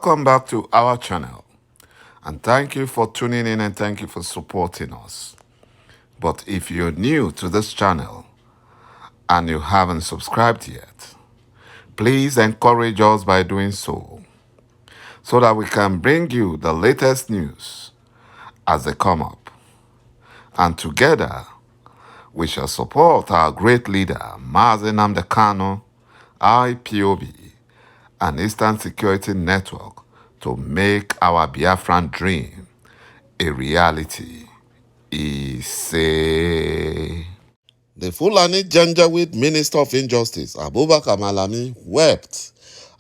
Welcome back to our channel, and thank you for tuning in and thank you for supporting us. But if you're new to this channel and you haven't subscribed yet, please encourage us by doing so that we can bring you the latest news as they come up. And together, we shall support our great leader, Mazi Nnamdi Kanu, IPOB, and Eastern Security Network to make our Biafran dream a reality. The Fulani Janjaweed Minister of Injustice, Abubakar Malami, wept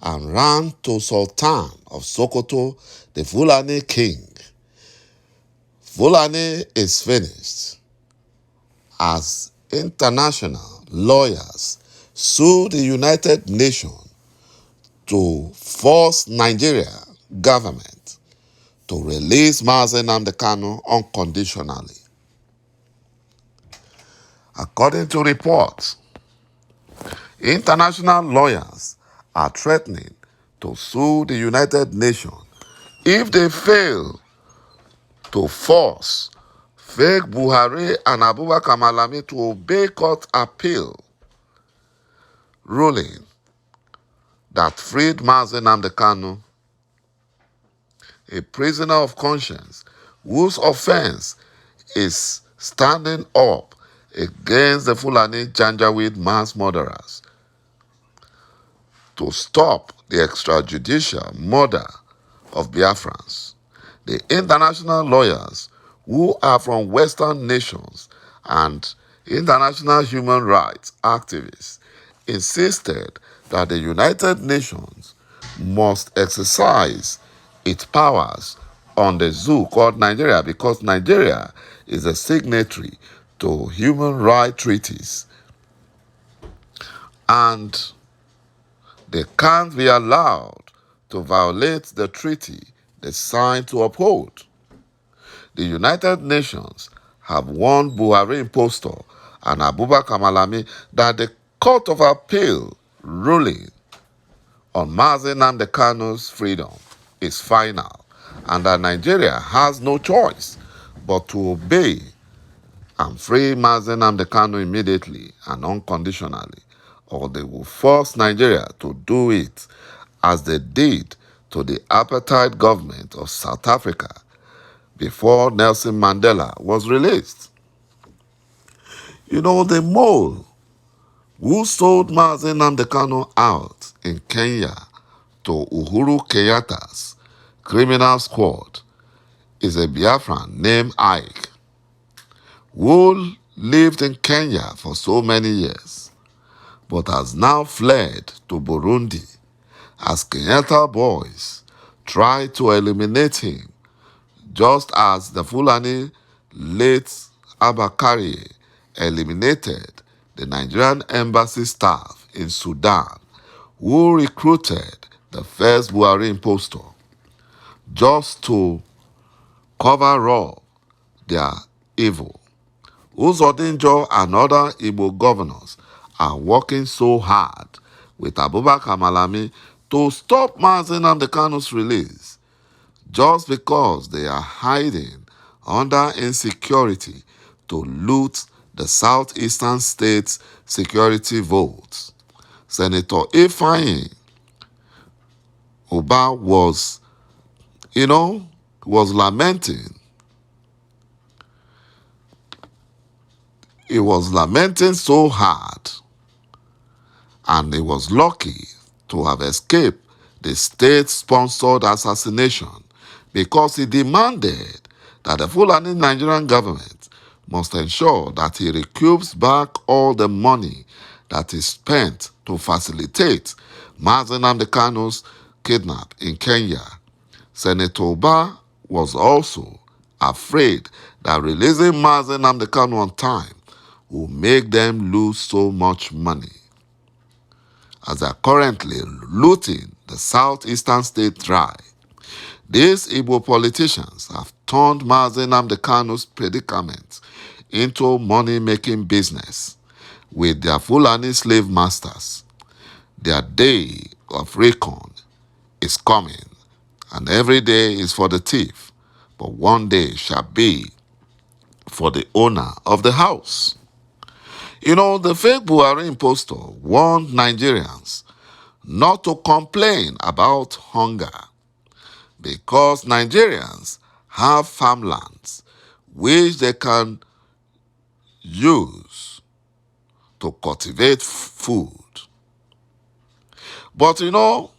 and ran to Sultan of Sokoto, the Fulani king. Fulani is finished, as international lawyers sued the United Nations to force Nigeria government to release Mazi Nnamdi Kanu unconditionally. According to reports, international lawyers are threatening to sue the United Nations if they fail to force fake Buhari and Abubakar Malami to obey court appeal ruling that freed Mazi Nnamdi Kanu, a prisoner of conscience whose offense is standing up against the Fulani Janjaweed mass murderers to stop the extrajudicial murder of Biafrans. The international lawyers who are from Western nations and international human rights activists insisted that the United Nations must exercise its powers on the zoo called Nigeria because Nigeria is a signatory to human rights treaties and they can't be allowed to violate the treaty they signed to uphold. The United Nations have warned Buhari impostor and Abubakar Malami that the Court of Appeal ruling on Mazi Nnamdi Kanu's freedom is final and that Nigeria has no choice but to obey and free Mazi Nnamdi Kanu immediately and unconditionally, or they will force Nigeria to do it as they did to the apartheid government of South Africa before Nelson Mandela was released. You know, the mole who sold Mazi Nnamdi Kanu out in Kenya to Uhuru Kenyatta's criminal squad is a Biafran named Ike, who lived in Kenya for so many years, but has now fled to Burundi as Kenyatta boys try to eliminate him, just as the Fulani late Abakari eliminated the Nigerian embassy staff in Sudan, who recruited the first Buhari impostor just to cover up their evil. Uzodinjo and other Igbo governors are working so hard with Abubakar Malami to stop Mazi Nnamdi Kanu's release just because they are hiding under insecurity to loot the southeastern states' security votes. Senator Ifeanyi Uba was lamenting. He was lamenting so hard, and he was lucky to have escaped the state-sponsored assassination because he demanded that the Fulani Nigerian government must ensure that he recoups back all the money that is spent to facilitate Mazi Nnamdi Kanu's kidnap in Kenya. Senator Uba was also afraid that releasing Mazi Nnamdi Kanu on time will make them lose so much money, as they are currently looting the southeastern state dry. These Igbo politicians have turned Mazi Nnamdi Kanu's predicament into money-making business with their Fulani slave masters. Their day of reckoning is coming, And every day is for the thief, but one day shall be for the owner of the house. You know, the fake Buhari impostor warned Nigerians not to complain about hunger because Nigerians have farmlands which they can use to cultivate food. But you know,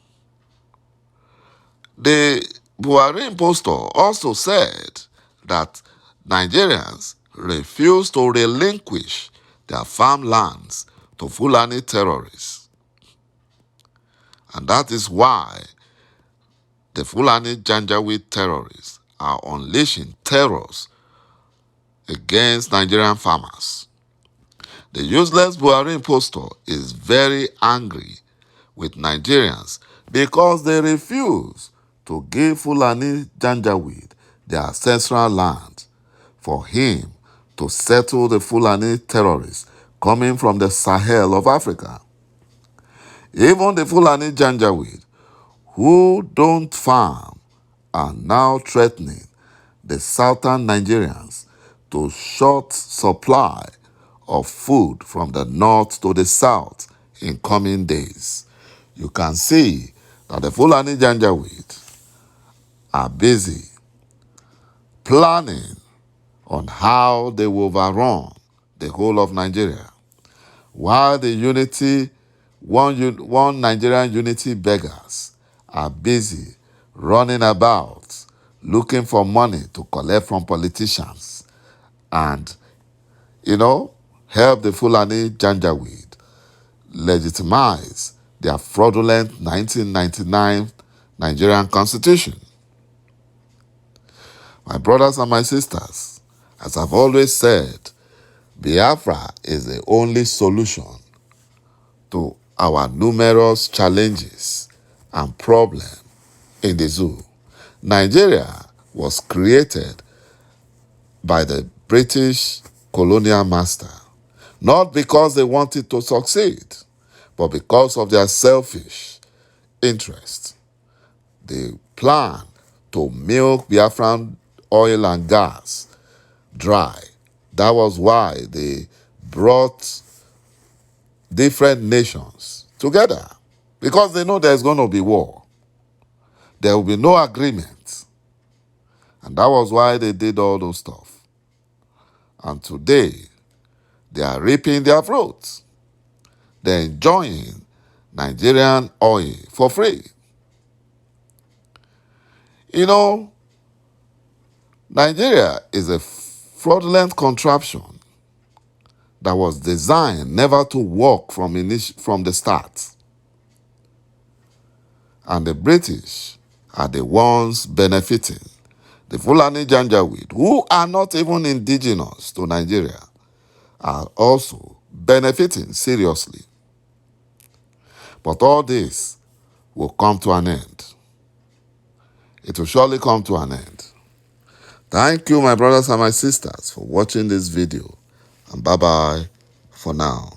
the Buhari impostor also said that Nigerians refuse to relinquish their farmlands to Fulani terrorists. And that is why the Fulani Janjaweed terrorists are unleashing terrors against Nigerian farmers. The useless Buhari impostor is very angry with Nigerians because they refuse to give Fulani Janjaweed their ancestral land for him to settle the Fulani terrorists coming from the Sahel of Africa. Even the Fulani Janjaweed, who don't farm, are now threatening the southern Nigerians to short supply of food from the north to the south in coming days. You can see that the Fulani Janjaweed are busy planning on how they will overrun the whole of Nigeria, while the one Nigerian unity beggars are busy running about looking for money to collect from politicians and, help the Fulani Janjaweed legitimize their fraudulent 1999 Nigerian constitution. My brothers and my sisters, as I've always said, Biafra is the only solution to our numerous challenges and problems in the zoo. Nigeria was created by the British colonial master, not because they wanted to succeed, but because of their selfish interest. They planned to milk Biafran oil and gas dry. That was why they brought different nations together, because they know there's going to be war. There will be no agreement. And that was why they did all those stuff. And today, they are reaping their fruits. They're enjoying Nigerian oil for free. You know, Nigeria is a fraudulent contraption that was designed never to work from the start. And the British are the ones benefiting. The Fulani Janjaweed, who are not even indigenous to Nigeria, are also benefiting seriously. But all this will come to an end. It will surely come to an end. Thank you, my brothers and my sisters, for watching this video. And bye-bye for now.